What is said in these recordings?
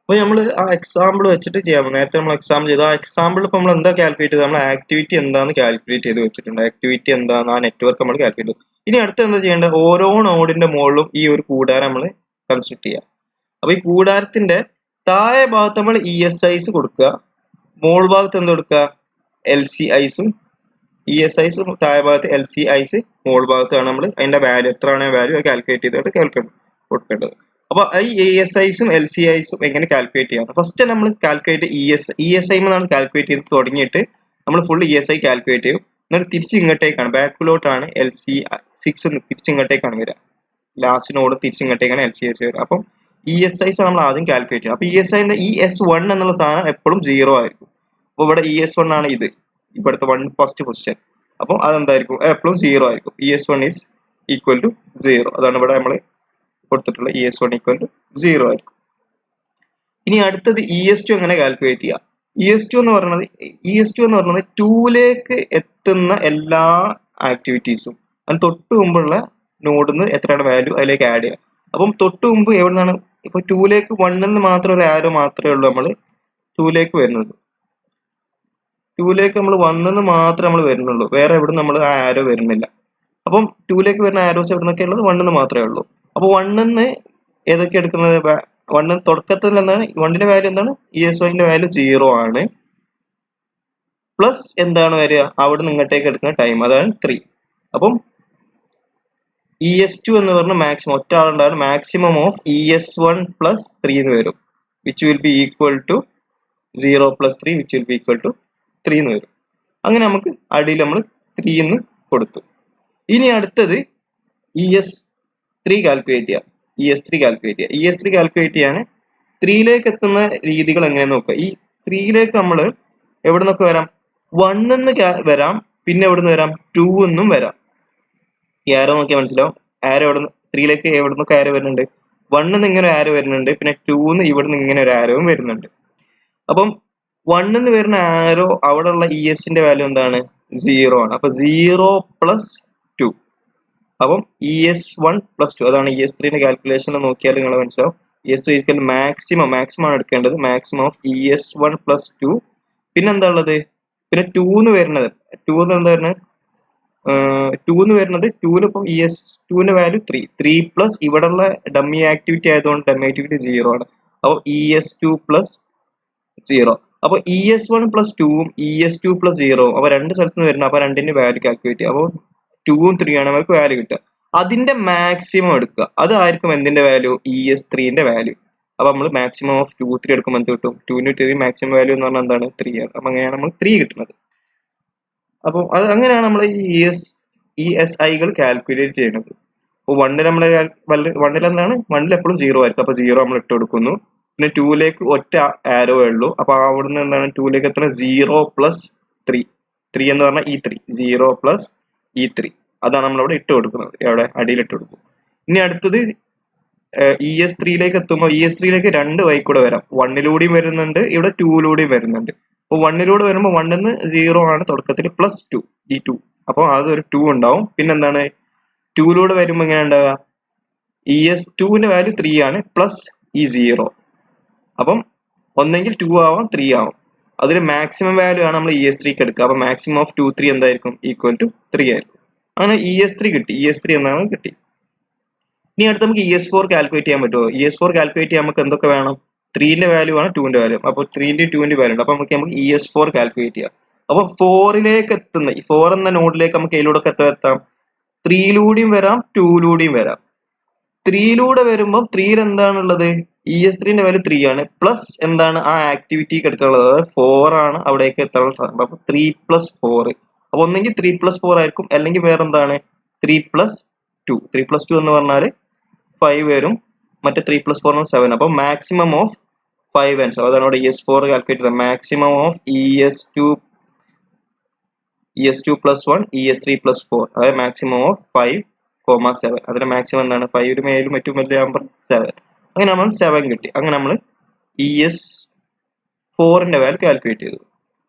അപ്പോൾ നമ്മൾ ആ എക്സാമ്പിൾ വെച്ചിട്ട് ചെയ്യാം. നേരത്തെ നമ്മൾ എക്സാമ്പിൾ ചെയ്തു. ആ എക്സാമ്പിൾ ഇപ്പോൾ നമ്മൾ എന്താ കാൽക്കുലേറ്റ് ചെയ്ത്, നമ്മൾ ആക്ടിവിറ്റി എന്താണെന്ന് കാൽക്കുലേറ്റ് ചെയ്ത് വെച്ചിട്ടുണ്ട്. ആക്ടിവിറ്റി എന്താണെന്ന് ആ നെറ്റ്വർക്ക് നമ്മൾ കാൽക്കുലേറ്റ് ചെയ്തു. ഇനി അടുത്ത് എന്താ ചെയ്യേണ്ടത്, ഓരോ നോഡിന്റെ മുകളിലും ഈ ഒരു കൂടാരം നമ്മൾ കൺസ്ട്രക്ട് ചെയ്യുക. അപ്പോൾ ഈ കൂടാരത്തിന്റെ താഴെ ഭാഗത്ത് നമ്മൾ ESIs കൊടുക്കുക, മോൾ ഭാഗത്ത് എന്ത് കൊടുക്കുക, LCIസും. ESIs താഴെ ഭാഗത്ത്, LCIs മോൾ ഭാഗത്താണ് നമ്മൾ അതിന്റെ വാല്യൂ എത്രയാണ് വാല്യൂ കാൽക്കുലേറ്റ് ചെയ്തിട്ട് കൊടുക്കേണ്ടത്. അപ്പോൾ ഈ ESIസും LCIസും എങ്ങനെ കാൽക്കുലേറ്റ് ചെയ്യാം? ഫസ്റ്റ് നമ്മൾ കാൽക്കുലേറ്റ് ESI എന്നാണ് കാൽക്കുലേറ്റ് ചെയ്ത് തുടങ്ങിയിട്ട് നമ്മൾ ഫുൾ ESI കാൽക്കുലേറ്റ് ചെയ്യും. എന്നിട്ട് തിരിച്ച് ഇങ്ങോട്ടേക്കാണ്, ബാക്കിലോട്ടാണ് LC6 തിരിച്ച് ഇങ്ങോട്ടേക്കാണ് വരിക. ലാസ്റ്റ് നോഡ് തിരിച്ച് ഇങ്ങോട്ടേക്കാണ് LCIs വരിക. അപ്പം ESIs നമ്മൾ ആദ്യം കാൽക്കുലേറ്റ് ചെയ്യണം. അപ്പോൾ ESIന്റെ ES1 എന്നുള്ള സാധനം എപ്പോഴും 0 ആയിരിക്കും. അപ്പോൾ ഇവിടെ ES1 ആണ് ഇത്, ഇവിടുത്തെ ഫസ്റ്റ് പൊസിഷൻ. അപ്പോൾ അതെന്തായിരിക്കും, എപ്പോഴും 0 ആയിരിക്കും. ES1 is equal to 0. അതാണ് ഇവിടെ നമ്മൾ കൊടുത്തിട്ടുള്ള ES1 ഈക്വൽ ടു 0 ആയിരിക്കും. ഇനി അടുത്തത് ES2 എങ്ങനെ കാൽക്കുലേറ്റ് ചെയ്യാം? ES2 എന്ന് പറയുന്നത് 2ലേക്ക് എത്തുന്ന എല്ലാ ആക്ടിവിറ്റീസും അതിന് തൊട്ട് മുമ്പുള്ള നോഡിൽ നിന്ന് എത്രയാണ് വാല്യൂ അതിലേക്ക് ആഡ് ചെയ്യാം. അപ്പം തൊട്ട് മുമ്പ് എവിടെ നിന്നാണ്, ഇപ്പൊ 2ലേക്ക് 1 നിന്ന് മാത്രം ഒരു ആരോ മാത്രമേ ഉള്ളൂ നമ്മൾ 2ലേക്ക് വരുന്നത്. 2ലേക്ക് നമ്മൾ 1 നിന്ന് മാത്രമേ നമ്മൾ വരുന്നുള്ളൂ, വേറെ എവിടെ നമ്മൾ ആ ആരോ വരുന്നില്ല. അപ്പം 2ലേക്ക് വരുന്ന ആരോസ് എവിടെ നിന്നൊക്കെ ഉള്ളത്, 1 നിന്ന് മാത്രമേ ഉള്ളൂ. അപ്പോൾ 1 നിന്ന് ഏതൊക്കെ എടുക്കുന്നത്, 1 തുടക്കത്തിൽ എന്താണ് 1ന്റെ വാല്യൂ എന്താണ്, ES1ന്റെ വാല്യൂ 0 ആണ്. പ്ലസ് എന്താണ് വരിക, അവിടെ നിന്ന് ഇങ്ങോട്ടേക്ക് എടുക്കുന്ന ടൈം, അതാണ് 3. അപ്പം ES2 എന്ന് പറഞ്ഞ മാക്സിമം ഒറ്റ ആളുണ്ടാകും, മാക്സിമം ഓഫ് ES1 പ്ലസ് 3 എന്ന് വരും, which will be equal to 0 plus 3 which will be equal to 3 എന്ന് വരും. അങ്ങനെ അടിയിൽ നമ്മൾ 3 എന്ന് കൊടുത്തു. ഇനി അടുത്തത് ES3 കാൽക്കുലേറ്റ് ചെയ്യാം. ES3 കാൽക്കുലേറ്റ് ചെയ്യാൻ 3ലേക്ക് എത്തുന്ന രീതികൾ എങ്ങനെയാന്ന് നോക്കുക. ഈ 3ലേക്ക് നമ്മൾ എവിടെ നിന്നൊക്കെ വരാം, 1 എന്ന് വരാം, പിന്നെ എവിടെ നിന്ന് വരാം, 2 എന്നും വരാം. ഈ ആരോ നോക്കിയാൽ മനസ്സിലാവും. ആരോ 3ലേക്ക് എവിടെ നിന്നൊക്കെ ആരോ വരുന്നുണ്ട്, 1 എന്ന് ഇങ്ങനെ ആരോ വരുന്നുണ്ട്, പിന്നെ 2 എന്ന് ഇവിടെ നിന്ന് ഇങ്ങനെ ഒരു ആരോവും വരുന്നുണ്ട്. അപ്പം 1 എന്ന് വരുന്ന ആരോ അവിടെ ഉള്ള ESന്റെ വാല്യൂ എന്താണ്, 0 ആണ്. അപ്പൊ 0 പ്ലസ് 2. അപ്പം ES1 പ്ലസ് 2, അതാണ് ES3ന്റെ കാൽക്കുലേഷൻ നോക്കിയാൽ നിങ്ങൾ മനസ്സിലാവും. ES3 മാക്സിമം ആണ് എടുക്കേണ്ടത്, മാക്സിമം ഓഫ് ES1 പ്ലസ് 2. പിന്നെ എന്താ ഉള്ളത്, പിന്നെ 2 എന്ന് വരുന്നത്, 2 എന്താ വരുന്നത്, 2 എന്ന് വരുന്നത് 2ന് ഇപ്പം ES2ന്റെ വാല്യൂ 3 പ്ലസ് ഇവിടെ ഉള്ള ഡമ്മി ആക്ടിവിറ്റി ആയതുകൊണ്ട് ഡമ്മി ആക്ടിവിറ്റി 0 ആണ്. അപ്പോൾ ES2 പ്ലസ് 0. അപ്പൊ ES1 പ്ലസ് 2ഉം ES2 പ്ലസ് 0ഉം അപ്പൊ രണ്ട് സ്ഥലത്ത് നിന്ന് വരുന്നത്. അപ്പൊ രണ്ടിന്റെ വാല്യൂ കാൽക്കുലേറ്റ് ചെയ്യുക. അപ്പോൾ 2ഉം 3 ആണ് നമുക്ക് വാല്യൂ കിട്ടുക. അതിന്റെ മാക്സിമം എടുക്കുക, അതായിരിക്കും എന്തിന്റെ വാല്യൂ, ES3ന്റെ വാല്യൂ. അപ്പൊ നമ്മൾ മാക്സിമം ഓഫ് 2 3 എടുക്കുമ്പോൾ എന്ത് കിട്ടും, 2ന് 3 മാക്സിമം വാല്യൂ എന്ന് പറഞ്ഞാൽ എന്താണ്, 3 ആണ്. അപ്പൊ അങ്ങനെയാണ് നമ്മൾ 3 കിട്ടുന്നത്. അപ്പോൾ അത് അങ്ങനെയാണ് നമ്മൾ ഈ ESIകൾ കാൽക്കുലേറ്റ് ചെയ്യുന്നത്. അപ്പോൾ 1ൽ നമ്മൾ 1ൽ എന്താണ്, 1ൽ എപ്പോഴും 0 ആയിരിക്കും. അപ്പൊ 0 നമ്മൾ ഇട്ട് കൊടുക്കുന്നു. പിന്നെ 2ലേക്ക് ഒറ്റ ആരോ ഉള്ളൂ, അപ്പൊ അവിടുന്ന് എന്താണ് 2ലേക്ക് എത്ര, 0 പ്ലസ് 3 എന്ന് പറഞ്ഞാൽ E3, 0 പ്ലസ് E3, അതാണ് നമ്മളവിടെ ഇട്ട് കൊടുക്കുന്നത്, അവിടെ അടിയിൽ ഇട്ട് കൊടുക്കും. ഇനി അടുത്തത് ES3ലേക്ക് എത്തുമ്പോൾ ES3ലേക്ക് 2 വഴി കൂടെ വരാം. 1ലൂടെയും വരുന്നുണ്ട്, ഇവിടെ 2ലൂടെയും വരുന്നുണ്ട്. അപ്പോൾ 1ലൂടെ വരുമ്പോൾ 1 നിന്ന് 0 ആണ് തുടക്കത്തിൽ, പ്ലസ് 2 E2, അപ്പോൾ അതൊരു 2 ഉണ്ടാവും. പിന്നെന്താണ് 2ലൂടെ വരുമ്പോൾ എങ്ങനെ ഉണ്ടാവുക, ES2ന്റെ വാല്യൂ 3 ആണ്, പ്ലസ് ഈ 0. അപ്പം ഒന്നെങ്കിൽ 2 ആവാം 3 ആവാം. അതിൽ മാക്സിമം വാല്യൂ ആണ് നമ്മൾ ES3ക്ക് എടുക്കുക. അപ്പൊ മാക്സിമം ഓഫ് 2 3 എന്തായിരിക്കും, ഈക്വൽ ടു 3 ആയിരിക്കും. അങ്ങനെ ES3 കിട്ടി, ES3 എന്നാണ് കിട്ടി. ഇനി അടുത്ത് നമുക്ക് ES4 കാൽക്കുലേറ്റ് ചെയ്യാൻ പറ്റുമോ? ES4 കാൽക്കുലേറ്റ് ചെയ്യാൻ നമുക്ക് എന്തൊക്കെ വേണം, 3ന്റെ വാല്യൂ ആണ് 2ന്റെ വാല്യൂ. അപ്പോൾ 3ന്റെയും 2ന്റെയും വാല്യൂ ഉണ്ട്. അപ്പൊ നമുക്ക് ES4 കാൽക്കുലേറ്റ് ചെയ്യാം. അപ്പൊ 4ലേക്ക് എത്തുന്ന 4 എന്ന നോഡിലേക്ക് നമുക്ക് ഇതിലൂടെ എത്താം, 3ലൂടെയും വരാം 2ലൂടെയും വരാം. 3ലൂടെ വരുമ്പോൾ 3ൽ എന്താണുള്ളത്, ES3ന്റെ വാല്യൂ 3 ആണ്, പ്ലസ് എന്താണ് ആ ആക്ടിവിറ്റിക്ക് എടുത്തുള്ളത്, അതായത് 4 ആണ് അവിടേക്ക് എത്താനുള്ള സാധനം. അപ്പൊ 3 പ്ലസ് 4, അപ്പൊ ഒന്നെങ്കിൽ 3 പ്ലസ് 4 ആയിരിക്കും, അല്ലെങ്കിൽ വേറെ എന്താണ് 3 പ്ലസ് 2. 3 പ്ലസ് 2 എന്ന് പറഞ്ഞാൽ 5 വരും, മറ്റേ 3 പ്ലസ് 4 7. അപ്പൊ മാക്സിമം ഓഫ് 5 ആൻസർ, അതാണ് ഇവിടെ ES4 കാൽക്കുലേറ്റ് ചെയ്തത്. Maximum of ES2 plus 1 ES3 plus 4, അതായത് മാക്സിമം ഓഫ് 5, 7. അതിന്റെ മാക്സിമം എന്താണ്, 5 മേലും ഏറ്റവും വലിയ നമ്പർ 7. അങ്ങനെ നമ്മൾ 7 കിട്ടി. അങ്ങനെ നമ്മൾ ES4ന്റെ വാല്യൂ കാൽക്കുലേറ്റ് ചെയ്തു.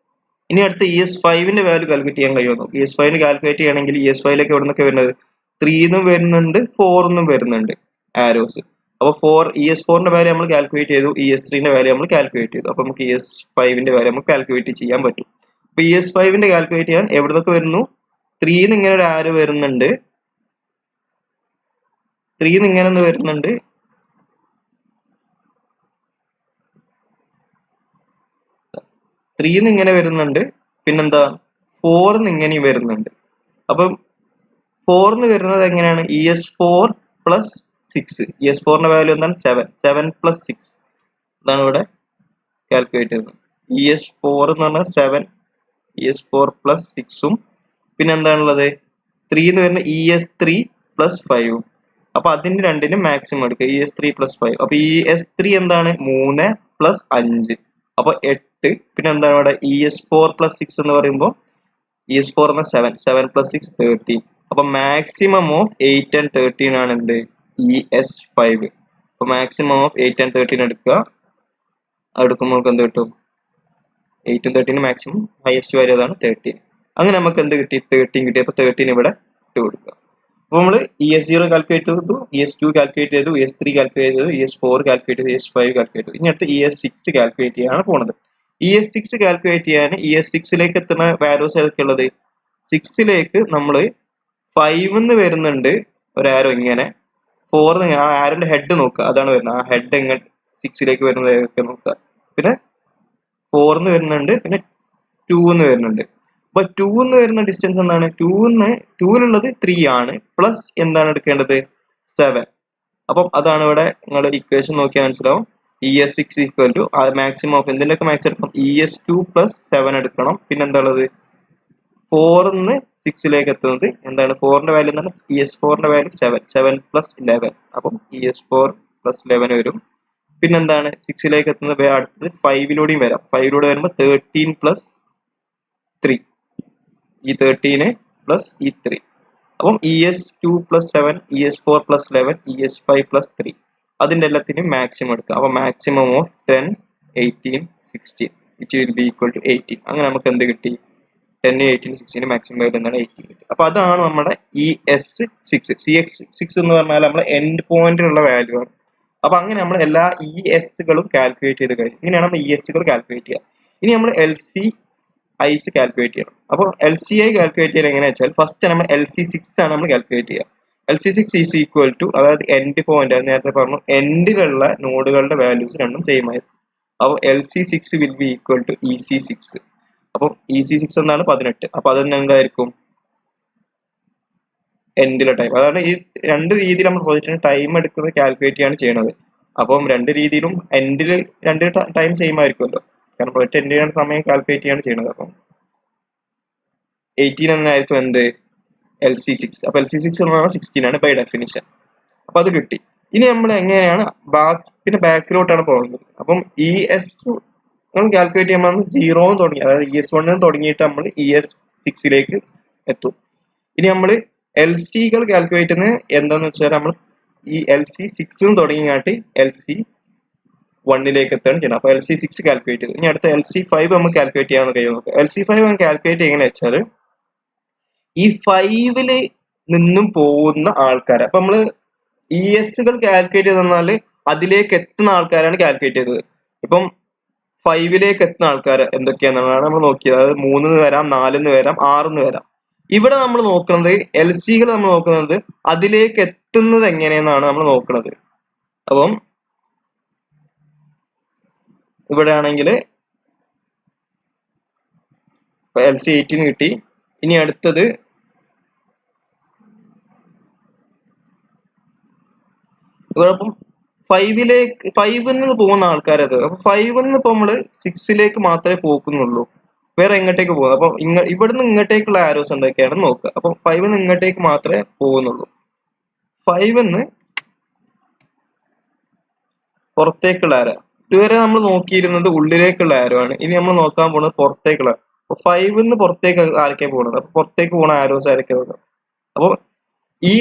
ഇനി അടുത്ത ES5ന്റെ വാല്യൂ കാൽക്കുലേറ്റ് ചെയ്യാൻ കഴിയുമോ? ES5ന് കാൽക്കുലേറ്റ് ചെയ്യണമെങ്കിൽ ES5ലേക്ക് എവിടെ നിന്നൊക്കെ വരുന്നത്, 3 എന്നും വരുന്നുണ്ട് 4 എന്നും വരുന്നുണ്ട് ആരോസ്. അപ്പോൾ ES4ന്റെ വാല്യൂ നമ്മൾ കാൽക്കുലേറ്റ് ചെയ്തു, ES3ന്റെ വാല്യൂ നമ്മൾ കാൽക്കുലേറ്റ് ചെയ്തു. അപ്പോൾ നമുക്ക് ES5ന്റെ വാല്യൂ നമുക്ക് കാൽക്കുലേറ്റ് ചെയ്യാൻ പറ്റും. അപ്പോൾ ES5ന്റെ കാൽക്കുലേറ്റ് ചെയ്യാൻ എവിടെ നിന്നൊക്കെ വരുന്നു? 3 ഇങ്ങനെ ഒരു ആരോ വരുന്നുണ്ട്, 3 ഇങ്ങനെ ഒന്ന് വരുന്നുണ്ട്, ഇങ്ങനെ വരുന്നുണ്ട്, പിന്നെന്താ 4 ഇങ്ങനെയും വരുന്നുണ്ട്. അപ്പം 4 വരുന്നത് എങ്ങനെയാണ്? ES4 plus 6. ES4ന്റെ വാല്യൂ എന്താണ്? 7 പ്ലസ് 6 ഇതാണ് ഇവിടെ കാൽക്കുലേറ്റ് ചെയ്യുന്നത്. ES4 എന്ന് പറഞ്ഞാൽ 7, ES4 പ്ലസ് 6ഉം പിന്നെ എന്താണുള്ളത് 3 എന്ന് വരുന്ന ES3 പ്ലസ് 5ഉം. അപ്പൊ അതിന്റെ രണ്ടിനും മാക്സിമം എടുക്കുക, ES3 പ്ലസ് 5. അപ്പൊ ES3 എന്താണ്? 3 പ്ലസ് 5, അപ്പൊ 8. പിന്നെ എന്താണ് ഇവിടെ ES4 പ്ലസ് 6 എന്ന് പറയുമ്പോൾ ES4 എന്ന 7 പ്ലസ് 6 13. അപ്പൊ മാക്സിമം ഓഫ് 8 and 13 ആണ് എന്ത്? ES5. അപ്പൊ മാക്സിമം ഓഫ് 8 and 13 എടുക്കുക, എടുക്കുമ്പോൾ നമുക്ക് എന്ത് കിട്ടും? 8 ഉം 13 മാക്സിമം ഹയസ്റ്റ് വാല്യൂ അതാണ് 13. അങ്ങനെ നമുക്ക് എന്ത് കിട്ടി? 13 കിട്ടി. അപ്പൊ 13 ഇവിടെ ഇട്ട് കൊടുക്കുക. അപ്പൊ നമ്മൾ ES0 കാൽക്കുലേറ്റ് ചെയ്തു, ES2 കാൽക്കുലേറ്റ് ചെയ്തു, ES3 കാൽക്കുലേറ്റ് ചെയ്തു, ES4 കാൽക്കുലേറ്റ് ചെയ്തു, ES5 കാൽക്കുലേറ്റ് ചെയ്തു. ഇനി അടുത്ത് ES6 കാൽക്കുലേറ്റ് ചെയ്യാനാണ് പോണത്. ES6 കാൽക്കുലേറ്റ് ചെയ്യാൻ ES6ലേക്ക് എത്തുന്ന വാല്യൂസ് ഏതൊക്കെ ഉള്ളത്? 6ലേക്ക് നമ്മൾ 5 എന്ന് വരുന്നുണ്ട് ഒരു ആരോ ഇങ്ങനെ, 4 ആ ആരോന്റെ ഹെഡ് നോക്കുക, അതാണ് വരുന്നത്. ആ ഹെഡ് എങ്ങനെ 6ലേക്ക് വരുന്നത് ഏതൊക്കെ നോക്കുക. പിന്നെ 4 എന്ന് വരുന്നുണ്ട്, പിന്നെ 2 എന്ന് വരുന്നുണ്ട്. അപ്പൊ 2 എന്ന് വരുന്ന ഡിസ്റ്റൻസ് എന്താണ്? 2ലുള്ളത് 3 ആണ്, പ്ലസ് എന്താണ് എടുക്കേണ്ടത്? 7. അപ്പം അതാണ് ഇവിടെ നിങ്ങൾ ഇക്വേഷൻ നോക്കിയാൽ മനസ്സിലാവും. ES6 equal to maximum of എന്തിൻ്റെയൊക്കെ മാക്സ് എടുക്കണം? ES2 പ്ലസ് 7 എടുക്കണം. പിന്നെ എന്താ ഉള്ളത്? 4 നിന്ന് 6ലേക്ക് എത്തുന്നത് എന്താണ്? 4ന്റെ വാല്യൂ എന്താണ്? ES4ന്റെ വാല്യൂ 7 പ്ലസ് 11. അപ്പം ES4 പ്ലസ് 11 വരും. പിന്നെന്താണ്? 6ലേക്ക് എത്തുന്നത് അടുത്തത് 5ലൂടെയും വരാം. 5ലൂടെ വരുമ്പോൾ 13 പ്ലസ് 3, ഈ 13 പ്ലസ് ഈ 3. അപ്പം ES2 plus 7, ES4 plus 11, ES5 plus 3, അതിൻ്റെ എല്ലാത്തിനും മാക്സിമം എടുക്കുക. അപ്പോൾ maximum of 10, 18, 16 which will be equal to 18. അങ്ങനെ നമുക്ക് എന്ത് കിട്ടി? 10, 18, 16 മാക്സിമം വാല്യൂ എന്താണ്? 18 കിട്ടി. അപ്പോൾ അതാണ് നമ്മുടെ ES6. CX6 എന്ന് പറഞ്ഞാൽ നമ്മുടെ എൻഡ് പോയിന്റിലുള്ള വാല്യൂ ആണ്. അപ്പൊ അങ്ങനെ നമ്മൾ എല്ലാ ESകളും കാൽക്കുലേറ്റ് ചെയ്ത് കഴിഞ്ഞു. ഇങ്ങനെയാണ് നമ്മൾ ESകൾ കാൽക്കുലേറ്റ് ചെയ്യുക. ഇനി നമ്മൾ LCIs കാൽക്കുലേറ്റ് ചെയ്യണം. അപ്പോൾ LCI കാൽക്കുലേറ്റ് ചെയ്യാൻ എങ്ങനെയാ വെച്ചാൽ ഫസ്റ്റ് നമ്മൾ LC6 ആണ് നമ്മൾ കാൽക്കുലേറ്റ് ചെയ്യുക. LC6 ഈസ് ഈക്വൽ ടു, അതായത് എൻഡ് പോയിന്റ്, അത് നേരത്തെ പറഞ്ഞു, എൻഡിലുള്ള നോഡുകളുടെ വാല്യൂസ് രണ്ടും സെയിം ആയിരുന്നു. അപ്പോൾ LC6 will be equal to EC6. അപ്പം EC6 എന്നാണ് 18. അപ്പൊ അതിന് എന്തായിരിക്കും? എൻഡിലെ ടൈം. അതാണ് ഈ രണ്ട് രീതിയിൽ നമ്മൾ പ്രോജക്റ്റിന് ടൈം എടുക്കുന്നത് കാൽക്കുലേറ്റ് ചെയ്യാണ് ചെയ്യുന്നത്. അപ്പം രണ്ട് രീതിയിലും എൻഡിൽ രണ്ട് ടൈം സെയിം ആയിരിക്കുമല്ലോ, കാരണം പ്രോജക്റ്റ് എൻഡ് ചെയ്യുന്ന സമയം കാൽക്കുലേറ്റ് ചെയ്യാണ് ചെയ്യുന്നത്. അപ്പം 18 എന്നായിരിക്കും എന്ത്? LC6. അപ്പൊ LC6 എന്ന് പറഞ്ഞാൽ 16 ആണ് ബൈ ഡെഫിനിഷൻ. അപ്പൊ അത് കിട്ടി. ഇനി നമ്മൾ എങ്ങനെയാണ് പിന്നെ ബാക്കിലോട്ടാണ് പോകുന്നത്. അപ്പം ES നമ്മൾ കാൽക്കുലേറ്റ് ചെയ്യുമ്പോൾ 0 തുടങ്ങി, അതായത് ES1 തുടങ്ങിയിട്ട് നമ്മൾ ES6ലേക്ക് എത്തും. ഇനി നമ്മൾ LCകൾ കാൽക്കുലേറ്റ് ചെയ്യുന്നത് എന്താന്ന് വെച്ചാൽ നമ്മൾ ഈ LC6 തുടങ്ങിയായിട്ട് LC1ലേക്ക് എത്താണ് ചെയ്യുന്നത്. അപ്പൊ LC6 കാൽക്കുലേറ്റ് ചെയ്തു. ഇനി അടുത്ത LC5 നമുക്ക് കാൽക്കുലേറ്റ് ചെയ്യാവുന്ന കഴിയും നോക്കാം. LC5 നമുക്ക് കാൽക്കുലേറ്റ് എങ്ങനെ വെച്ചാൽ ഈ 5ല് നിന്നും പോകുന്ന ആൾക്കാർ, അപ്പൊ നമ്മള് ESകൾ കാൽക്കുലേറ്റ് ചെയ്ത് തന്നാല് അതിലേക്ക് എത്തുന്ന ആൾക്കാരാണ് കാൽക്കുലേറ്റ് ചെയ്തത്. ഇപ്പം 5ലേക്ക് എത്തുന്ന ആൾക്കാർ എന്തൊക്കെയാണെന്നാണ് നമ്മൾ നോക്കിയത്. അതായത് 3 വരാം, 4 വരാം, 6 വരാം. ഇവിടെ നമ്മൾ നോക്കുന്നത് LCകൾ നമ്മൾ നോക്കുന്നത് അതിലേക്ക് എത്തുന്നത് എങ്ങനെയെന്നാണ് നമ്മൾ നോക്കുന്നത്. അപ്പം ഇവിടെ ആണെങ്കിൽ LC 18 കിട്ടി. ഇനി അടുത്തത് ഇവിടെ അപ്പം 5ൽ പോകുന്ന ആൾക്കാരത്. അപ്പൊ 5ൽ ഇപ്പൊ നമ്മള് 6ലേക്ക് മാത്രമേ പോകുന്നുള്ളൂ, വേറെ എങ്ങോട്ടേക്ക് പോകുന്നത്. അപ്പൊ ഇവിടുന്ന് ഇങ്ങോട്ടേക്കുള്ള ആരോസ് എന്തൊക്കെയാണെന്ന് നോക്കുക. അപ്പൊ 5ൽ ഇങ്ങോട്ടേക്ക് മാത്രമേ പോകുന്നുള്ളൂ. 5ൽ പുറത്തേക്കുള്ള ആരോ, ഇതുവരെ നമ്മൾ നോക്കിയിരുന്നത് ഉള്ളിലേക്കുള്ള ആരോ ആണ്. ഇനി നമ്മൾ നോക്കാൻ പോകുന്നത് പുറത്തേക്കുള്ള. അപ്പൊ 5ൽ പുറത്തേക്ക് ആരൊക്കെയാണ് പോകുന്നത്? അപ്പൊ പുറത്തേക്ക് പോകുന്ന ആരോസ് ആരൊക്കെയാണ്? അപ്പൊ ഈ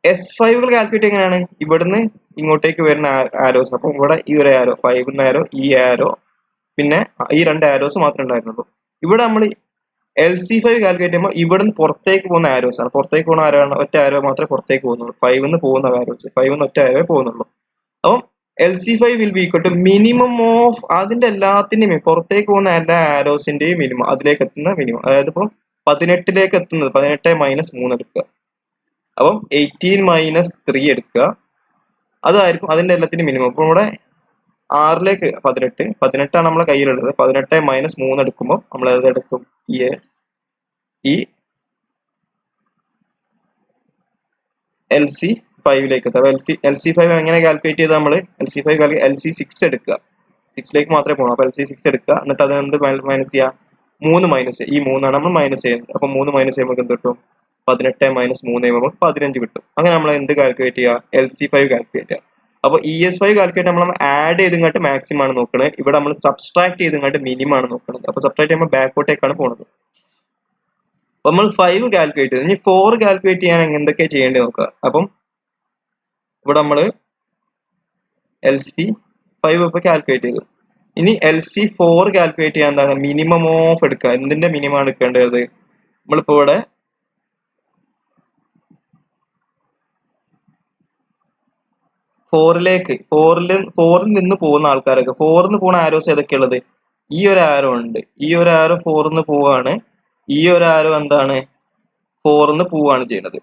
S5കൾ കാൽക്കുലേറ്റ് എങ്ങനെയാണ്? ഇവിടുന്ന് ഇങ്ങോട്ടേക്ക് വരുന്ന ആരോസ്. അപ്പൊ ഇവിടെ ഈ ഒരു ആരോ, 5ൽ ആരോ, ഈ ആരോ, പിന്നെ ഈ രണ്ട് ആരോസ് മാത്രമേ ഉണ്ടായിരുന്നുള്ളൂ. ഇവിടെ നമ്മൾ LC5 കാൽക്കുലേറ്റ് ചെയ്യുമ്പോൾ ഇവിടുന്ന് പുറത്തേക്ക് പോകുന്ന ആരോസ് ആണ്. പുറത്തേക്ക് പോകുന്ന ആരോ, ഒറ്റ ആരോ മാത്രമേ പുറത്തേക്ക് പോകുന്നുള്ളൂ. 5ൽ പോകുന്ന ആരോസ്, 5ൽ ഒറ്റ ആരോ പോകുന്നുള്ളൂ. അപ്പം LC5 will be equal to minimum of അതിന്റെ എല്ലാത്തിന്റെയും പുറത്തേക്ക് പോകുന്ന എല്ലാ ആരോസിന്റെയും മിനിമം അതിലേക്ക് എത്തുന്ന മിനിമം. അതായത് ഇപ്പം 18ലേക്ക് എത്തുന്നത് 18 മൈനസ് 3 എടുക്കുക. അപ്പം 18 മൈനസ് 3 എടുക്കുക. അതായിരിക്കും അതിന്റെ എല്ലാത്തിനും മിനിമം. അപ്പൊ ഇവിടെ 6ലേക്ക് 18 നമ്മളെ കയ്യിലുള്ളത്. 18 മൈനസ് 3 എടുക്കുമ്പോൾ നമ്മൾ ഏതെടുക്കും ഈ LC5ലേക്ക് എത്താം. LC5 എങ്ങനെ കാൽക്കുലേറ്റ് ചെയ്താൽ നമ്മൾ LC6 എടുക്കുക. 6ലേക്ക് മാത്രമേ പോകണം. അപ്പൊ LC6 എടുക്കുക. എന്നിട്ട് അത് എന്ത് മൈനസ് ചെയ്യുക? 3 മൈനസ്. ഈ 3 നമ്മൾ മൈനസ് ചെയ്യുന്നത്. അപ്പൊ 3 മൈനസ് ചെയ്യുമ്പോൾ എന്ത് കിട്ടും? 18 മൈനസ് 3 ചെയ്യുമ്പോൾ 15 കിട്ടും. അങ്ങനെ നമ്മൾ എന്ത് കാൽക്കുലേറ്റ് ചെയ്യുക? LC5 കാൽക്കുലേറ്റ് ചെയ്യുക. അപ്പൊ ES5 കാൽക്കുലേറ്റ് നമ്മൾ ആഡ് ചെയ്തിങ്ങോട്ട് മാക്സിമം ആണ് നോക്കുന്നത്. ഇവിടെ നമ്മൾ സബ്സ്ട്രാക്ട് ചെയ്തിങ്ങോട്ട് മിനിമം ആണ് നോക്കുന്നത്. അപ്പൊ സബ്സ്ട്രാക്ട് ചെയ്യുമ്പോൾ ബാക്കോട്ടേക്കാണ് പോകുന്നത്. അപ്പൊ നമ്മൾ 5 കാൽക്കുലേറ്റ് ചെയ്തു. ഇനി 4 കാൽക്കുലേറ്റ് ചെയ്യാൻ എന്തൊക്കെ ചെയ്യേണ്ടത് നോക്കുക. അപ്പം ഇവിടെ നമ്മൾ LC5 ഇപ്പൊ കാൽക്കുലേറ്റ് ചെയ്തു. ഇനി LC4 കാൽക്കുലേറ്റ് ചെയ്യാൻ എന്താണ്? മിനിമം ഓഫ് എടുക്കുക. എന്തിന്റെ മിനിമം ആണ് എടുക്കേണ്ടത്? നമ്മളിപ്പോ ഇവിടെ ഫോറിൽ നിന്ന് പോകുന്ന ആൾക്കാരൊക്കെ 4ൽ നിന്ന് പോകുന്ന ആരോസ് ഏതൊക്കെയുള്ളത്? ഈ ഒരു ആരോ ഉണ്ട്. ഈ ഒരു ആരോ 4ൽ നിന്ന് പോവാണ്. ഈ ഒരു ആരോ എന്താണ്? 4ൽ നിന്ന് പോവാണ് ചെയ്യുന്നത്.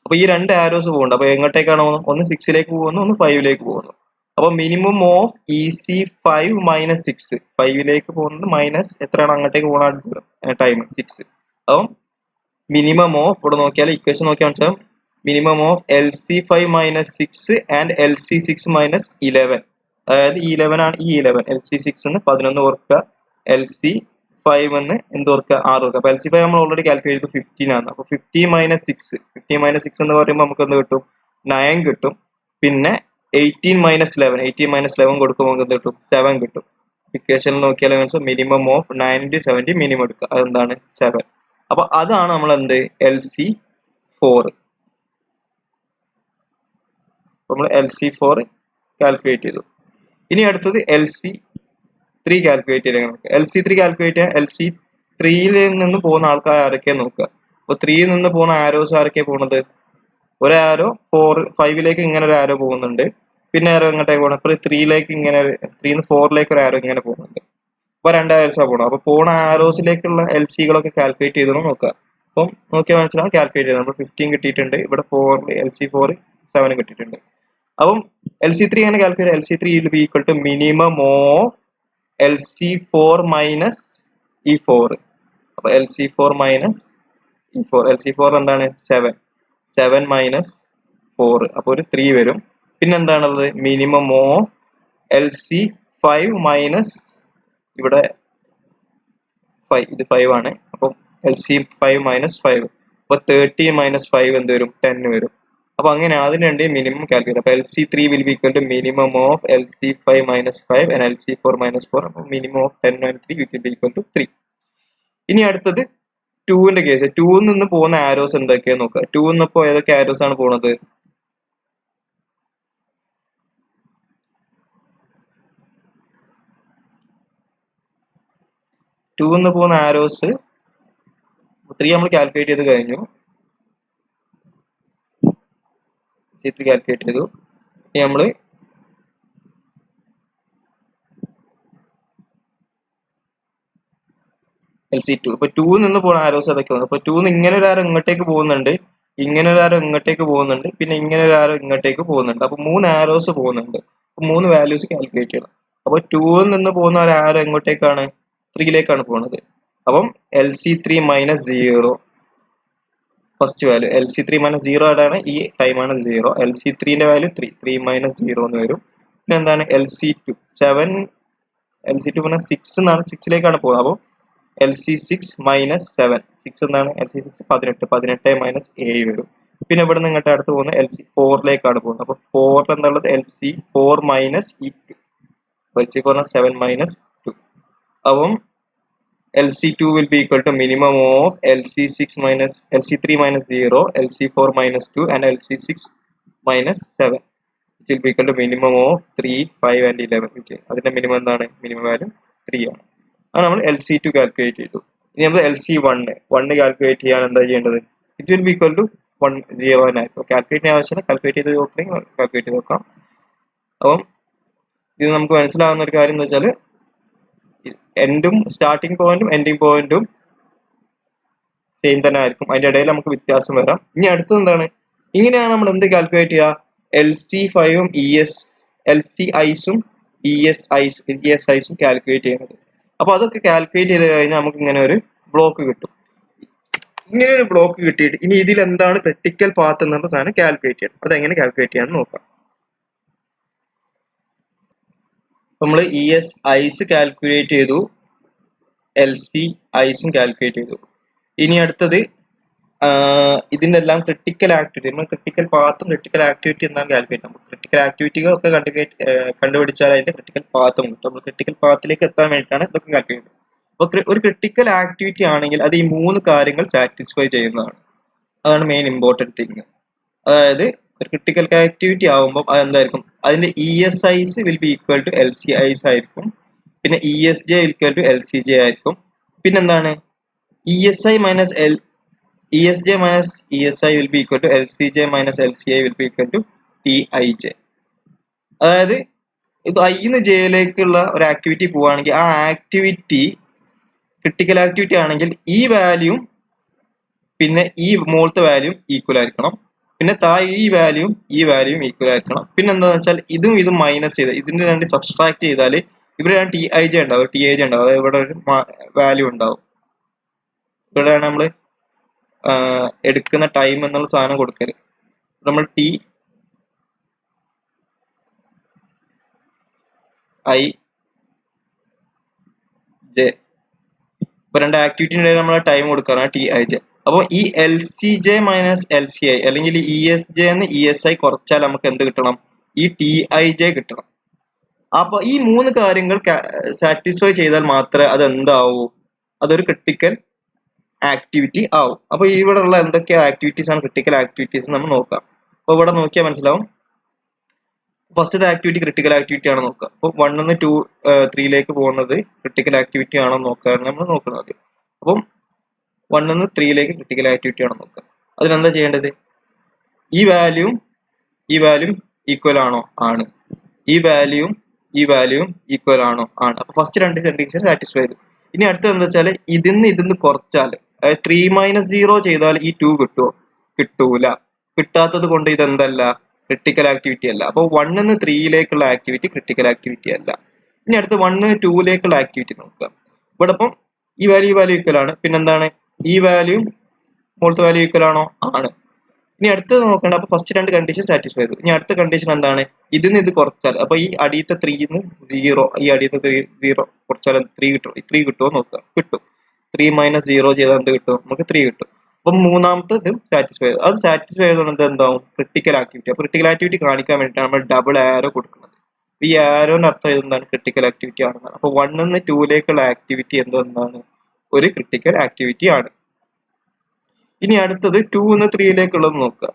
അപ്പൊ ഈ രണ്ട് ആരോസ് പോകുന്നുണ്ട്. അപ്പൊ എങ്ങോട്ടേക്കാണ് പോകുന്നത്? ഒന്ന് 6ലേക്ക് പോകുന്നു, ഒന്ന് 5ലേക്ക് പോകുന്നു. അപ്പൊ മിനിമം ഓഫ് EC5 മൈനസ് 6. 5ലേക്ക് പോകുന്നത് മൈനസ് എത്രയാണ്? അങ്ങോട്ടേക്ക് പോകുന്ന ടൈം 6. അപ്പം മിനിമം ഓഫ് ഇവിടെ നോക്കിയാൽ ഇക്വേഷൻ നോക്കിയാൽ മനസ്സിലാവും. Minimum of LC5 minus 6 and LC6 minus 11. അതായത് ഈ 11 ആണ് ഈ 11. LC6 എന്ന് 11 ഓർക്കുക, LC5 എന്ന് എന്ത് ഓർക്കുക? 6 ഓർക്കുക. അപ്പൊ LC5 നമ്മൾ ഓൾറെഡി കാൽക്കുലേറ്റ് ചെയ്തു 15 ആണ്. അപ്പൊ 15 മൈനസ് 6 എന്ന് പറയുമ്പോൾ നമുക്ക് എന്ത് കിട്ടും? 9 കിട്ടും. പിന്നെ 18 മൈനസ് 11 കൊടുക്കുമ്പോൾ നമുക്ക് എന്ത് കിട്ടും? 7 കിട്ടും. ഇക്വേഷനിൽ നോക്കിയാൽ മിനിമം ഓഫ് 9 70 മിനിമം എടുക്കുക. അതെന്താണ്? 7. അപ്പൊ അതാണ് നമ്മൾ എന്ത്? LC4. നമ്മൾ LC4 കാൽക്കുലേറ്റ് ചെയ്തു. ഇനി അടുത്തത് LC3 കാൽക്കുലേറ്റ് ചെയ്യാൻ. LC3 കാൽക്കുലേറ്റ് ചെയ്യാൻ LC3യിൽ നിന്ന് പോകുന്ന ആൾക്കാർ ആരൊക്കെ നോക്കുക. അപ്പൊ 3യിൽ നിന്ന് പോകുന്ന ആരോസ് ആരൊക്കെ പോകുന്നത്? ഒരു ആരോ 5ലേക്ക് ഇങ്ങനെ ഒരു ആരോ പോകുന്നുണ്ട്. പിന്നെ ആരോ എങ്ങോട്ടേക്ക് പോകണം? അപ്പൊ 3ലേക്ക് ഇങ്ങനെ 3 നിന്ന് 4ലേക്ക് ഒരു ആരോ ഇങ്ങനെ പോകുന്നുണ്ട്. അപ്പൊ 2 ആരോസാണ് പോകണം. അപ്പൊ പോണ ആരോസിലേക്കുള്ള LCകളൊക്കെ കാൽക്കുലേറ്റ് ചെയ്തോ നോക്കുക. അപ്പം നോക്കിയാൽ മനസ്സിലാവും കാൽക്കുലേറ്റ് ചെയ്ത് നമ്മൾ 15 കിട്ടിയിട്ടുണ്ട്. ഇവിടെ 4 LC4 7 കിട്ടിയിട്ടുണ്ട്. അപ്പം LC3 എങ്ങനെ calculate? LC3 will be equal to minimum of LC4 minus E4. അപ്പൊ LC4 minus E4. LC4 എന്താണ്? 7 മൈനസ് 4. അപ്പൊ ഒരു 3 വരും. പിന്നെ എന്താണുള്ളത്? മിനിമം ഓഫ് LC5 മൈനസ് ഇവിടെ 5. ഇത് 5 ആണ്. അപ്പം LC5 മൈനസ് 5. അപ്പൊ 30 മൈനസ് 5 എന്ത് വരും? 10 വരും. അപ്പൊ അങ്ങനെ അതിന് വേണ്ടി മിനിമം കാൽക്കുലേറ്റ്. അപ്പൊ LC3 will be equal to minimum of LC5 minus 5 and LC4 minus 4. അപ്പൊ minimum of 10 and 3 will be equal to 3. ഇനി അടുത്തത് 2ന്റെ കേസ്. 2ൽ നിന്ന് പോകുന്ന ആരോസ് എന്തൊക്കെയാന്ന് നോക്കുക. 2ൽ നിന്ന് ഇപ്പോൾ ഏതൊക്കെ ആരോസ് ആണ് പോകുന്നത്? ടൂന്ന് നിന്ന് പോകുന്ന ആരോസ് 3 നമ്മൾ കാൽക്കുലേറ്റ് ചെയ്ത് കഴിഞ്ഞു. C3 കാൽക്കുലേറ്റ് ചെയ്തു. ഇനി നമ്മൾ LC2. ഇപ്പൊ 2ൽ നിന്ന് പോകുന്ന ആരോസ് ഏതൊക്കെയാണ്? അപ്പൊ 2ന്ന് ഇങ്ങനെ ഒരു ആരോ ഇങ്ങോട്ടേക്ക് പോകുന്നുണ്ട്, ഇങ്ങനെ ഒരു ആരോ ഇങ്ങോട്ടേക്ക് പോകുന്നുണ്ട്, പിന്നെ ഇങ്ങനെ ഒരു ആരോ ഇങ്ങോട്ടേക്ക് പോകുന്നുണ്ട്. അപ്പൊ 3 ആരോസ് പോകുന്നുണ്ട്. അപ്പൊ 3 വാല്യൂസ് കാൽക്കുലേറ്റ് ചെയ്യണം. അപ്പൊ 2ൽ നിന്ന് പോകുന്ന ഒരു ആരോ എങ്ങോട്ടേക്കാണ്? 3ലേക്കാണ് പോകുന്നത്. അപ്പം LC3 minus 0 first value. LC3 minus 0 ആയിട്ടാണ് ഈ ടൈമാണ് 0. LC3ന്റെ വാല്യൂ 3 മൈനസ് 0 എന്ന് വരും. പിന്നെ എന്താണ്? LC2 7. LC2 പറഞ്ഞാൽ 6 എന്നാണ്, 6ലേക്കാണ് പോകുന്നത്. അപ്പോൾ LC6 മൈനസ് 7. 6 എന്താണ്? LC6 18 മൈനസ് 7 വരും. പിന്നെ ഇവിടെ നിന്ന് ഇങ്ങോട്ട് അടുത്ത് പോകുന്നത് LC4ലേക്കാണ് പോകുന്നത്. അപ്പോൾ 4 എന്താണുള്ളത്? LC4 minus E2. LC4 7 minus 2. അപ്പം LC2 will be equal to minimum of LC3 minus 0, LC4 minus 2 and LC6 minus 7. It will be equal to minimum of 3, 5 and 11. Okay. അതിന്റെ മിനിമം എന്താണ്? മിനിമം വാല്യൂ 3 ആണ്. അത് നമ്മൾ LC2 calculate ചെയ്തു. ഇനി നമ്മൾ LC1 calculate ചെയ്യാൻ എന്താ ചെയ്യേണ്ടത്? It will be equal to 1, 0 ആയിരിക്കും. കാൽക്കുലേറ്റ് ചെയ്യാൻ ആവശ്യമില്ല. കാൽക്കുലേറ്റ് ചെയ്ത് നോക്കണമെങ്കിൽ കാൽക്കുലേറ്റ് ചെയ്ത് നോക്കാം. അപ്പം ഇത് നമുക്ക് മനസ്സിലാവുന്ന ഒരു കാര്യം എന്ന് വെച്ചാൽ എൻഡും സ്റ്റാർട്ടിംഗ് പോയിന്റും എൻഡിങ് പോയിന്റും സെയിം തന്നെ ആയിരിക്കും. അതിന്റെ ഇടയിൽ നമുക്ക് വ്യത്യാസം വരാം. ഇനി അടുത്തത് എന്താണ്, ഇങ്ങനെയാണ് നമ്മൾ എന്ത് കാൽക്കുലേറ്റ് ചെയ്യുക, LC5ഉം LC-ISഉം ES-ISഉം കാൽക്കുലേറ്റ് ചെയ്യുന്നത്. അപ്പൊ അതൊക്കെ കാൽക്കുലേറ്റ് ചെയ്ത് കഴിഞ്ഞാൽ നമുക്ക് ഇങ്ങനെ ഒരു ബ്ലോക്ക് കിട്ടും. ഇങ്ങനെ ഒരു ബ്ലോക്ക് കിട്ടിയിട്ട് ഇനി ഇതിൽ എന്താണ് ക്രിട്ടിക്കൽ പാത്ത് എന്നുള്ള സാധനം കാൽക്കുലേറ്റ് ചെയ്യണം. അതെങ്ങനെ കാൽക്കുലേറ്റ് ചെയ്യാന്ന് നോക്കാം. നമ്മൾ ES-IS കാൽക്കുലേറ്റ് ചെയ്തു, LC-ISഉം കാൽക്കുലേറ്റ് ചെയ്തു. ഇനി അടുത്തത് ഇതിന്റെ എല്ലാം ക്രിട്ടിക്കൽ ആക്ടിവിറ്റി, നമ്മൾ ക്രിട്ടിക്കൽ പാത്തും ക്രിട്ടിക്കൽ ആക്ടിവിറ്റി എന്താണ് കാൽക്കുലേറ്റ് ചെയ്യാം. ക്രിട്ടിക്കൽ ആക്ടിവിറ്റികളൊക്കെ കണ്ടുപിടിച്ചാൽ അതിന്റെ ക്രിട്ടിക്കൽ പാത്തും കിട്ടും. നമ്മൾ ക്രിട്ടിക്കൽ പാത്തിലേക്ക് എത്താൻ വേണ്ടിയിട്ടാണ് ഇതൊക്കെ കാൽക്കുലേറ്റ് ചെയ്യുന്നത്. അപ്പോൾ ഒരു ക്രിട്ടിക്കൽ ആക്ടിവിറ്റി ആണെങ്കിൽ അത് ഈ 3 കാര്യങ്ങൾ സാറ്റിസ്ഫൈ ചെയ്യുന്നതാണ്. അതാണ് മെയിൻ ഇമ്പോർട്ടൻറ്റ് തിങ്. അതായത് ഒരു ക്രിട്ടിക്കൽ ആക്ടിവിറ്റി ആകുമ്പോൾ അതെന്തായിരിക്കും, അതിന്റെ ES-IS will be equal to LC-IS ആയിരിക്കും. പിന്നെ ESJ ഈക്വൽ ടു LCJ ആയിരിക്കും. പിന്നെന്താണ്, ESJ minus ESI will be equal to LCJ minus LCI will be equal to TIJ. അതായത് ഇത് ഐന്ന് ജെയിലേക്കുള്ള ഒരു ആക്ടിവിറ്റി പോവുകയാണെങ്കിൽ ആ ആക്ടിവിറ്റി ക്രിട്ടിക്കൽ ആക്ടിവിറ്റി ആണെങ്കിൽ ഈ വാല്യൂം പിന്നെ ഈ മുകളിലത്തെ വാല്യൂം ഈക്വൽ ആയിരിക്കണം. പിന്നെ താഴെ ഈ വാല്യൂം ഈക്വൽ ആയിരിക്കണം. പിന്നെ എന്താണെന്ന് വെച്ചാൽ ഇതും മൈനസ് ചെയ്ത് ഇതിന്റെ രണ്ട് സബ്സ്ട്രാക്ട് ചെയ്താൽ ഇവിടെയാണ് TIJ ഉണ്ടാവും, അതായത് ഇവിടെ ഒരു വാല്യൂ ഉണ്ടാവും. ഇവിടെയാണ് നമ്മൾ എടുക്കുന്ന ടൈം എന്നുള്ള സാധനം കൊടുക്കല്. നമ്മൾ TIJ ഇപ്പൊ രണ്ട് ആക്ടിവിറ്റിയുടെ നമ്മൾ ടൈം കൊടുക്കാറാണ് TIJ. അപ്പോൾ ഈ LCJ മൈനസ് LCI അല്ലെങ്കിൽ ESJ എന്ന് ESI കുറച്ചാൽ നമുക്ക് എന്ത് കിട്ടണം, ഈ TIJ കിട്ടണം. അപ്പൊ ഈ 3 കാര്യങ്ങൾ സാറ്റിസ്ഫൈ ചെയ്താൽ മാത്രമേ അത് എന്താവൂ, അതൊരു ക്രിട്ടിക്കൽ ആക്ടിവിറ്റി ആവും. അപ്പൊ ഇവിടെ ഉള്ള എന്തൊക്കെ ആക്ടിവിറ്റീസ് ആണ് ക്രിട്ടിക്കൽ ആക്ടിവിറ്റീസ് നമ്മൾ നോക്കാം. അപ്പൊ ഇവിടെ നോക്കിയാൽ മനസ്സിലാവും. ഫസ്റ്റത്തെ ആക്ടിവിറ്റി ക്രിട്ടിക്കൽ ആക്ടിവിറ്റി ആണോ നോക്കുക. അപ്പോൾ 1 നിന്ന് 2 3ലേക്ക് പോകുന്നത് ക്രിട്ടിക്കൽ ആക്ടിവിറ്റി ആണോ നോക്കാനാണ് നമ്മൾ നോക്കുന്നത്. അപ്പം 1 നിന്ന് 3ലേക്ക് ക്രിട്ടിക്കൽ ആക്ടിവിറ്റി ആണോ നോക്കുക. അതിനെന്താ ചെയ്യേണ്ടത്, ഈ വാല്യൂം ഈക്വൽ ആണോ, ആണ്. ഈ വാല്യൂം ഈക്വൽ ആണോ, ആണ്. അപ്പൊ ഫസ്റ്റ് രണ്ട് കണ്ടീഷൻ സാറ്റിസ്ഫൈ ചെയ്തു. ഇനി അടുത്തത് എന്താ വെച്ചാൽ ഇതിന്ന് കുറച്ചാൽ, അതായത് 3 - 0 ചെയ്താൽ ഈ 2 കിട്ടുമോ, കിട്ടൂല. കിട്ടാത്തത് കൊണ്ട് ഇതെന്തല്ല, ക്രിട്ടിക്കൽ ആക്ടിവിറ്റി അല്ല. അപ്പോൾ 1 നിന്ന് 3ലേക്കുള്ള ആക്ടിവിറ്റി ക്രിട്ടിക്കൽ ആക്ടിവിറ്റി അല്ല. ഇനി അടുത്ത് 1 നിന്ന് 2ലേക്കുള്ള ആക്ടിവിറ്റി നോക്കുക. ഇവിടെ ഇപ്പം ഈ വാല്യൂ ഈക്വൽ ആണ്. പിന്നെന്താണ്, ഈ വാല്യൂ മുകളിലത്തെ വാല്യൂ ഈക്വൽ ആണോ, ആണ്. ഇനി അടുത്തത് നോക്കേണ്ട. അപ്പൊ ഫസ്റ്റ് രണ്ട് കണ്ടീഷൻ സാറ്റിസ്ഫൈ ചെയ്തു. ഇനി അടുത്ത കണ്ടീഷൻ എന്താണ്, ഇതിന്ന് ഇത് കുറച്ചാൽ, അപ്പൊ ഈ അടിയത്തെ 3 0, ഈ അടിയത്തെ 0 കുറച്ചാൽ 3 കിട്ടും. 3 കിട്ടുമോ നോക്കുക, കിട്ടും. 3 - 0 ചെയ്താൽ എന്ത് കിട്ടും, നമുക്ക് 3 കിട്ടും. അപ്പം മൂന്നാമത്തെ ഇത് സാറ്റിസ്ഫൈ ചെയ്തു. അത് സാറ്റിസ്ഫൈ ചെയ്തുകൊണ്ട് എന്താവും, ക്രിട്ടിക്കൽ ആക്ടിവിറ്റി. അപ്പൊ ക്രിട്ടിക്കൽ ആക്ടിവിറ്റി കാണിക്കാൻ വേണ്ടിയിട്ടാണ് നമ്മൾ ഡബിൾ ആരോ കൊടുക്കുന്നത്. ഈ ആരോന്റെ അർത്ഥം എന്താണ്, ക്രിട്ടിക്കൽ ആക്ടിവിറ്റി ആണെന്നാണ്. അപ്പൊ 1 നിന്ന് 2ലേക്കുള്ള ആക്ടിവിറ്റി എന്താണ്, ഒരു ക്രിട്ടിക്കൽ ആക്ടിവിറ്റി ആണ്. ഇനി അടുത്തത് 2 നിന്ന് 3ലേക്കുള്ളത് നോക്കുക.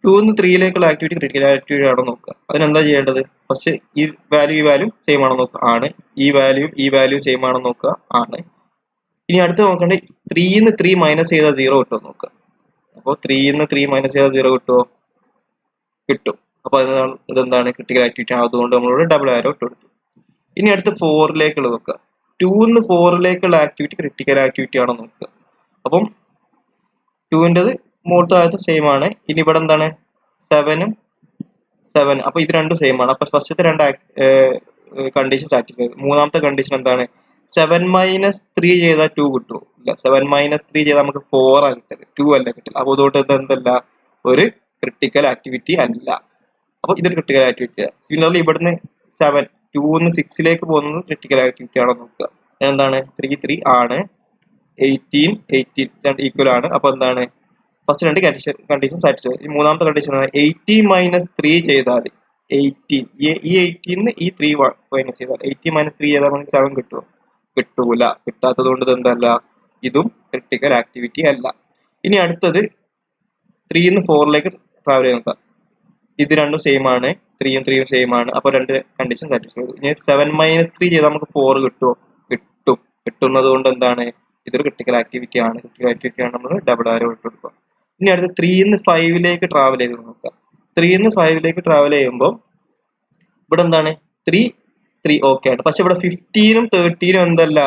2 നിന്ന് 3ലേക്കുള്ള ആക്ടിവിറ്റി ക്രിട്ടിക്കൽ ആക്ടിവിറ്റി ആണോ നോക്കുക. അതിനെന്താ ചെയ്യേണ്ടത്, ഫസ്റ്റ് ഈ വാല്യൂ സെയിം ആണോ നോക്കുക, ആണ്. ഈ വാല്യൂ സെയിം ആണോ നോക്കുക, ആണ്. ഇനി അടുത്ത് നോക്കേണ്ടത് 3 നിന്ന് 3 മൈനസ് ചെയ്താൽ 0 കിട്ടുമോ നോക്കുക. അപ്പോൾ 3 നിന്ന് 3 മൈനസ് ചെയ്താൽ 0 കിട്ടുമോ, കിട്ടും. അപ്പൊ ഇതെന്താണ്, ക്രിട്ടിക്കൽ ആക്ടിവിറ്റി. അതുകൊണ്ട് നമ്മളിവിടെ ഡബിൾ ആരോ ഇട്ട് കൊടുത്തു. ഇനി അടുത്ത് 4ലേക്കുള്ളത് നോക്കുക. 2 നിന്ന് 4ലേക്കുള്ള ആക്ടിവിറ്റി ക്രിട്ടിക്കൽ ആക്ടിവിറ്റി ആണോ നോക്കുക. അപ്പം 2ൻ്റെത് മുകളിലത്തെ ഭാഗത്ത് സെയിം ആണ്. ഇനി ഇവിടെ എന്താണ്, 7 അപ്പൊ ഇത് രണ്ടും സെയിം ആണ്. അപ്പൊ ഫസ്റ്റത്തെ രണ്ട് കണ്ടീഷൻ സാറ്റിസ്ഫൈ ചെയ്തു. മൂന്നാമത്തെ കണ്ടീഷൻ എന്താണ്, 7 - 3 ചെയ്താൽ 2 കിട്ടുമോ, ഇല്ല. 7 - 3 ചെയ്താൽ നമുക്ക് 4 ആണ് കിട്ടുന്നത്, 2 അല്ല കിട്ടില്ല. അപ്പൊ അതുകൊണ്ട് എന്തല്ല, ഒരു ക്രിട്ടിക്കൽ ആക്ടിവിറ്റി അല്ല. അപ്പൊ ഇതൊരു ക്രിട്ടിക്കൽ ആക്ടിവിറ്റി. സിമിലർലി ഇവിടുന്ന് 7 2 നിന്ന് 6ലേക്ക് പോകുന്നത് ക്രിട്ടിക്കൽ ആക്ടിവിറ്റി ആണോ നോക്കുക. എന്താണ്, 3 ആണ്. 18 രണ്ട് ഈക്വൽ ആണ്. അപ്പൊ എന്താണ്, ഫസ്റ്റ് രണ്ട് കണ്ടീഷൻ സാറ്റിസ്ഫൈ. മൂന്നാമത്തെ കണ്ടീഷൻ 18 - 3 ചെയ്താൽ 18 ഈ 18 ഈ 3 മൈനസ് ചെയ്താൽ 18 - 3 ചെയ്താൽ നമുക്ക് 7 കിട്ടുമോ, കിട്ടൂല. കിട്ടാത്തത് കൊണ്ട് ഇതെന്തല്ല, ഇതും ക്രിട്ടിക്കൽ ആക്ടിവിറ്റി അല്ല. ഇനി അടുത്തത് 3 നിന്ന് 4ലേക്ക് ട്രാവൽ ചെയ്ത് നോക്കാം. ഇത് രണ്ടും സെയിം ആണ്, 3 - 3 സെയിം ആണ്. അപ്പൊ രണ്ട് കണ്ടീഷൻ സാറ്റിസ്ഫൈ ചെയ്തു. ഇനി 7 - 3 ചെയ്താൽ നമുക്ക് 4 കിട്ടുമോ, കിട്ടും. കിട്ടുന്നത് കൊണ്ട് എന്താണ്, ഇതൊരു ക്രിട്ടിക്കൽ ആക്ടിവിറ്റി ആണ്. ക്രിട്ടിക്കൽ ആക്ടിവിറ്റി ആണ് നമ്മൾ ഡബിൾ ആരോ ഇട്ട് കൊടുക്കുക. ഇനി അടുത്ത് 3 നിന്ന് 5ലേക്ക് ട്രാവൽ ചെയ്ത് നോക്കാം. 3 5 ട്രാവൽ ചെയ്യുമ്പോൾ ഇവിടെ എന്താണ് 3 ഓക്കെ ആണ്. പക്ഷെ ഇവിടെ 15 13 എന്തല്ല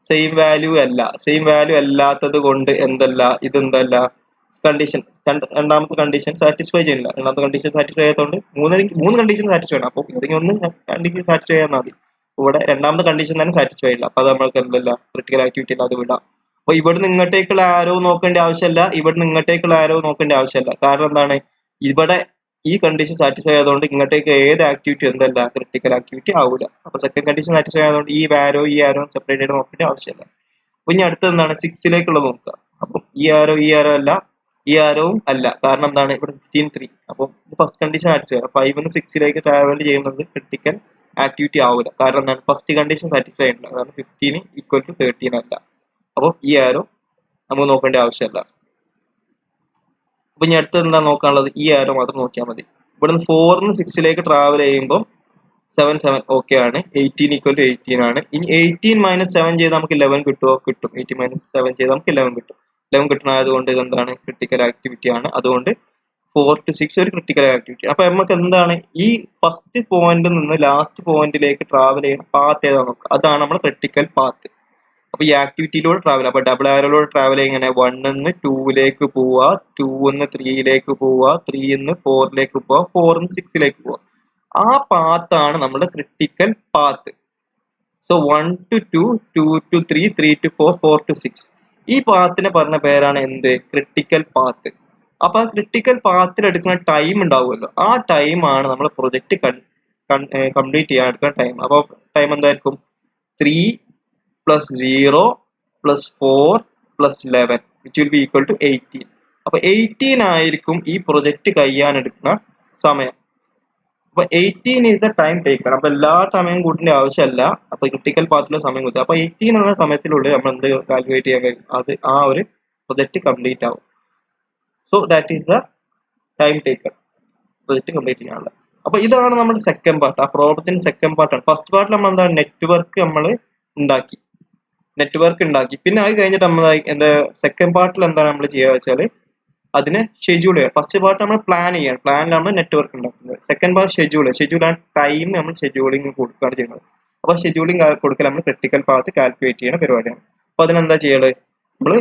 സെയിം വാല്യൂ അല്ല. സെയിം വാല്യൂ അല്ലാത്തത് കൊണ്ട് എന്തല്ല ഇതെന്തല്ല കണ്ടീഷൻ രണ്ടാമത്തെ കണ്ടീഷൻ സാറ്റിസ്ഫൈ ചെയ്യുന്നില്ല. രണ്ടാമത്തെ കണ്ടീഷൻ സാറ്റിസ്ഫൈ ചെയ്യാത്തതുകൊണ്ട് മൂന്ന് കണ്ടീഷൻ സാറ്റിസ്ഫൈ ചെയ്യണം. അപ്പോൾ ഏതെങ്കിലും ഒന്ന് കണ്ടീഷൻ സാറ്റിസ്ഫൈ ചെയ്യാൻ മതി. ഇവിടെ രണ്ടാമത്തെ കണ്ടീഷൻ തന്നെ സാറ്റിസ്ഫൈ ഇല്ല. അപ്പൊ അത് നമ്മൾക്ക് എന്തല്ല ക്രിട്ടിക്കൽ ആക്ടിവിറ്റി അല്ല, അത് വിടാം. അപ്പൊ ഇവിടുന്ന് ഇങ്ങോട്ടേക്കുള്ള ആരോ നോക്കേണ്ട ആവശ്യമല്ല, ഇവിടുന്ന് ഇങ്ങോട്ടേക്കുള്ള ആരോ നോക്കേണ്ട ആവശ്യമല്ല. കാരണം എന്താണ്, ഇവിടെ ഈ കണ്ടീഷൻ സാറ്റിസ്ഫൈ ആയതുകൊണ്ട് ഇങ്ങോട്ടേക്ക് ഏത് ആക്ടിവിറ്റി എന്തല്ല ക്രിട്ടിക്കൽ ആക്ടിവിറ്റി ആവില്ല. അപ്പൊ സെക്കൻഡ് കണ്ടീഷൻ സാറ്റിസ്ഫൈ ആയതുകൊണ്ട് ഈ ആരോ സെപ്പറേറ്റ് ആയിട്ട് നോക്കേണ്ട ആവശ്യമില്ല. അപ്പൊ ഇനി അടുത്ത് എന്താണ് 6 നോക്കുക. അപ്പം ഈ ആരോ അല്ല, ഈ ആരോവും അല്ല. കാരണം എന്താണ് ഇവിടെ 15 3. അപ്പം ഫസ്റ്റ് കണ്ടീഷൻ സാറ്റിസ്ഫൈ 5 6 ട്രാവൽ ചെയ്യുന്നത് ക്രിട്ടിക്കൽ ആക്ടിവിറ്റി ആവില്ല. കാരണം എന്താണ് ഫസ്റ്റ് കണ്ടീഷൻ സാറ്റിസ്ഫൈ ആയിട്ടില്ല. കാരണം 15 = 13 അല്ല. അപ്പോൾ ഈ ആരോ നമുക്ക് നോക്കേണ്ട ആവശ്യമല്ല. അപ്പൊ ഇനി അടുത്തത് എന്താ നോക്കാനുള്ളത്, ഈ ആരോ മാത്രം നോക്കിയാൽ മതി. ഇവിടുന്ന് 4 6 ട്രാവൽ ചെയ്യുമ്പോൾ 7 ഓക്കെ ആണ്. 18 = 18 ആണ്. ഇനി 18 - 7 ചെയ്ത് നമുക്ക് 11 കിട്ടുമോ? കിട്ടും. 18 - 7 ചെയ്ത് നമുക്ക് 11 കിട്ടും. 11 കിട്ടണമായതുകൊണ്ട് ഇതെന്താണ് ക്രിട്ടിക്കൽ ആക്ടിവിറ്റി ആണ്. അതുകൊണ്ട് 4 to 6 ഒരു ക്രിട്ടിക്കൽ ആക്ടിവിറ്റി. അപ്പൊ നമുക്ക് എന്താണ് ഈ ഫസ്റ്റ് പോയിന്റിൽ നിന്ന് ലാസ്റ്റ് പോയിന്റിലേക്ക് ട്രാവൽ ചെയ്യുന്ന പാത്ത് ഏതാ നോക്കുക. അതാണ് നമ്മുടെ ക്രിട്ടിക്കൽ പാത്ത്. അപ്പൊ ഈ ആക്ടിവിറ്റിയിലൂടെ ട്രാവൽ, അപ്പൊ ഡബിൾ ആരോയിലൂടെ ട്രാവൽ എങ്ങനെ 1 - 2 പോവുക, 2 - 3 പോവുക, 3 - 4 പോവുക, 4 - 6 പോവുക. ആ പാത്താണ് നമ്മുടെ critical path. So 1 to 2, 2 to 3, 3 to 4, 4 to 6. ഈ പാത്തിനെ പറഞ്ഞ പേരാണ് എന്ത്, ക്രിട്ടിക്കൽ പാത്ത്. അപ്പൊ ആ ക്രിട്ടിക്കൽ പാത്തിൽ എടുക്കുന്ന ടൈം ഉണ്ടാവുമല്ലോ, ആ ടൈം ആണ് നമ്മുടെ പ്രൊജക്ട് കംപ്ലീറ്റ് ചെയ്യാൻ എടുക്കുന്ന ടൈം. അപ്പൊ ടൈം എന്തായിരിക്കും 3 + 0 + 4 + 11 which will be equal to 18. അപ്പൊ 18 ആയിരിക്കും ഈ പ്രൊജക്ട് കഴിയാനെടുക്കുന്ന സമയം. അപ്പൊ 18 is the time taken. അപ്പൊ എല്ലാ സമയം കൂട്ടിന്റെ ആവശ്യമല്ല. അപ്പൊ ക്രിട്ടിക്കൽ പാത്തിലെ സമയം കൂട്ടുക. അപ്പൊ 18 എന്ന സമയത്തിനുള്ളിൽ നമ്മൾ എന്ത് കാൽക്കുലേറ്റ് ചെയ്യാൻ കഴിയും, അത് ആ ഒരു പ്രൊജക്ട് കംപ്ലീറ്റ് ആവും. So that is the time taken project complete ചെയ്യാനുള്ള. അപ്പൊ ഇതാണ് നമ്മുടെ സെക്കൻഡ് പാർട്ട്. ആ പ്രോബ്ലത്തിന്റെ സെക്കൻഡ് പാർട്ടാണ്. ഫസ്റ്റ് പാർട്ടിൽ നമ്മൾ എന്താണ് നെറ്റ്വർക്ക് നമ്മൾ ഉണ്ടാക്കി. പിന്നെ അത് കഴിഞ്ഞിട്ട് നമ്മൾ എന്താ സെക്കൻഡ് പാർട്ടിൽ എന്താണ് നമ്മൾ ചെയ്യുക വെച്ചാൽ അതിനെ ഷെഡ്യൂൾ ചെയ്യുക. ഫസ്റ്റ് പാർട്ട് നമ്മൾ പ്ലാൻ ചെയ്യണം. പ്ലാനിൽ നമ്മൾ നെറ്റ്വർക്ക് ഉണ്ടാക്കുന്നത്. സെക്കൻഡ് പാർട്ട് ഷെഡ്യൂൾ ആണ് ടൈം നമ്മൾ ഷെഡ്യൂളിങ് കൊടുക്കുകയാണ് ചെയ്യുന്നത്. അപ്പൊ ഷെഡ്യൂളിങ് കൊടുക്കൽ നമ്മൾ ക്രിട്ടിക്കൽ പാത്ത് കാൽക്കുലേറ്റ് ചെയ്യുന്ന പരിപാടിയാണ്. അപ്പൊ അതിനെന്താ ചെയ്യേണ്ടത്, നമ്മൾ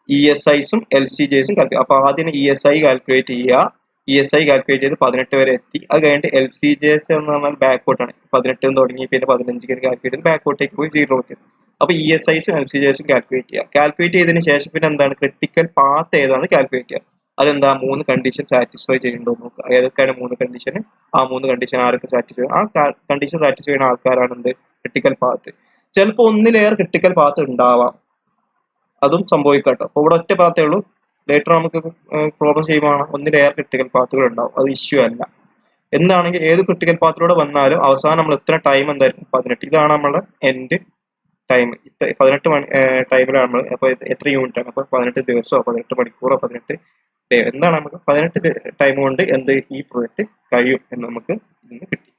ESIസും LCJസും കാൽക്കുലേറ്റ്. അപ്പൊ ആദ്യം ESI കാൽക്കുലേറ്റ് ചെയ്യുക. ESI കാൽക്കുലേറ്റ് ചെയ്ത് 18 വരെ എത്തി. അത് കഴിഞ്ഞിട്ട് LCJS എന്ന് പറഞ്ഞാൽ ബാക്കോട്ടാണ്. 18 തുടങ്ങി പിന്നെ 15 കാൽക്കുലേറ്റ് ചെയ്ത് ബാക്കോട്ടേക്ക് പോയി 0 എത്തി. അപ്പൊ ESIസും LCJസും കാൽക്കുലേറ്റ് ചെയ്യുക. കാൽക്കുലേറ്റ് ചെയ്തതിന് ശേഷം പിന്നെ എന്താണ് ക്രിട്ടിക്കൽ പാത്ത് ഏതാണ് കാൽക്കുലേറ്റ് ചെയ്യുക. അതെന്താ 3 കണ്ടീഷൻ സാറ്റിസ്ഫൈ ചെയ്യുന്നുണ്ടോ നോക്കുക. ഏതൊക്കെയാണ് 3 കണ്ടീഷൻ, ആ 3 കണ്ടീഷൻ ആരൊക്കെ സാറ്റിസ്ഫൈ, ആ കണ്ടീഷൻ സാറ്റിസ്ഫൈ ചെയ്യുന്ന ആൾക്കാരാണ് എന്ത് ക്രിട്ടിക്കൽ പാത്ത്. ചിലപ്പോൾ ഒന്നിലേറെ ക്രിട്ടിക്കൽ പാത്ത് ഉണ്ടാവാം, അതും സംഭവിക്കട്ടോ. അപ്പൊ ഇവിടെ ഒറ്റ പാത്തേ ഉള്ളൂ. ലേറ്റർ നമുക്ക് പ്രോബ്ലം ചെയ്യുമ്പോൾ ഒന്നിലേറെ ക്രിട്ടിക്കൽ പാത്തുകൾ ഉണ്ടാവും, അത് ഇഷ്യൂ അല്ല. എന്താണെങ്കിൽ ഏത് ക്രിട്ടിക്കൽ പാത്തിലൂടെ വന്നാലും അവസാനം നമ്മൾ എത്ര ടൈം എന്തായിരിക്കും 18. ഇതാണ് നമ്മുടെ എൻഡ് ടൈം. 18 ടൈമിലാണ് നമ്മൾ. അപ്പൊ എത്ര യൂണിറ്റ് ആണ്, അപ്പൊ 18 ദിവസമോ 18 മണിക്കൂറോ 18 ഡേ, എന്താണ് നമുക്ക് 18 ടൈം കൊണ്ട് എന്ത് ഈ പ്രൊജക്ട് കഴിയും എന്ന് നമുക്ക് ഇന്ന് കിട്ടി.